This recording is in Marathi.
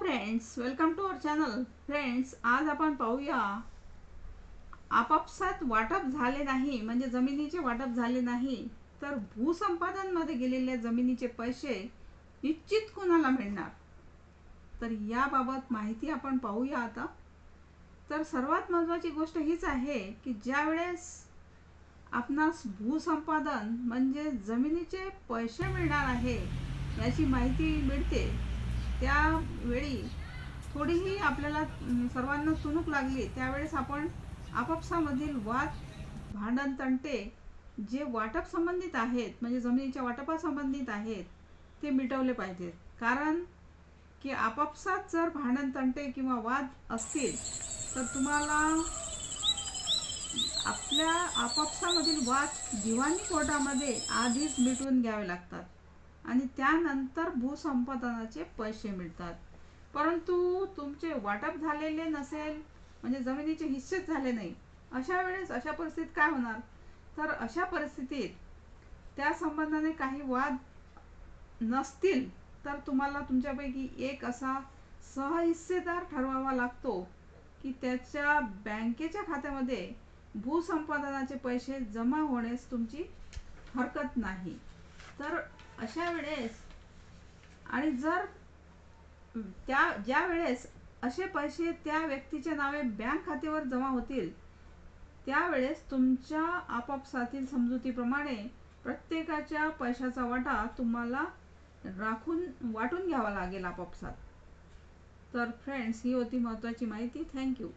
Friends, welcome to our channel. Friends, आज आपण पाहूया आपापसात वाटप झाले नाही म्हणजे जमिनीचे वाटप झाले नाही तर भूसंपादन मध्ये गेलेल्या जमिनीचे पैसे निश्चित कोणाला मिळणार. तर याबाबत माहिती आपण पाहूया आता. तर सर्वात महत्त्वाची गोष्ट हीच आहे की ज्या वेळेस आपणास भूसंपादन म्हणजे जमिनीचे पैसे मिळणार आहे याची माहिती मिळते त्यावेळी थोडीही आपल्याला सर्वांना चुणूक लागली त्यावेळेस आपण आपापसामधील वाद, भांडण, तंटे जे वाटप संबंधित आहेत म्हणजे जमिनीच्या वाटपासंबंधित आहेत ते मिटवले पाहिजेत. कारण की आपापसात जर भांडण, तंटे किंवा वाद असतील तर तुम्हाला आपल्या आपापसामधील वाद दिवाणी कोर्टामध्ये आधीच मिटवून घ्यावे लागतात आणि त्यानंतर भूसंपादनाचे पैसे मिळतात. परंतु तुमचे वाटप झालेले नसेल म्हणजे जमिनीचे हिस्सेच झाले नाही, अशा वेळेस अशा परिस्थितीत काय होणार. तर अशा परिस्थितीत त्या संबंधाने काही वाद नसतील तर तुम्हाला तुमच्यापैकी एक असा सहहिस्सेदार ठरवावा लागतो की त्याच्या बँकेच्या खात्यामध्ये भूसंपादनाचे पैसे जमा होण्यास तुमची हरकत नाही. तर अशा वेळेस आणि जर ज्या वेळेस असे पैसे त्या व्यक्तीच्या नावे बँक खात्यावर जमा होतील त्यावेळेस तुमच्या आपापसातील समजुतीप्रमाणे प्रत्येकाच्या पैशाचा वाटा तुम्हाला वाटून घ्यावा लागेल आपापसात. तर फ्रेंड्स, ही होती महत्त्वाची माहिती. थँक्यू.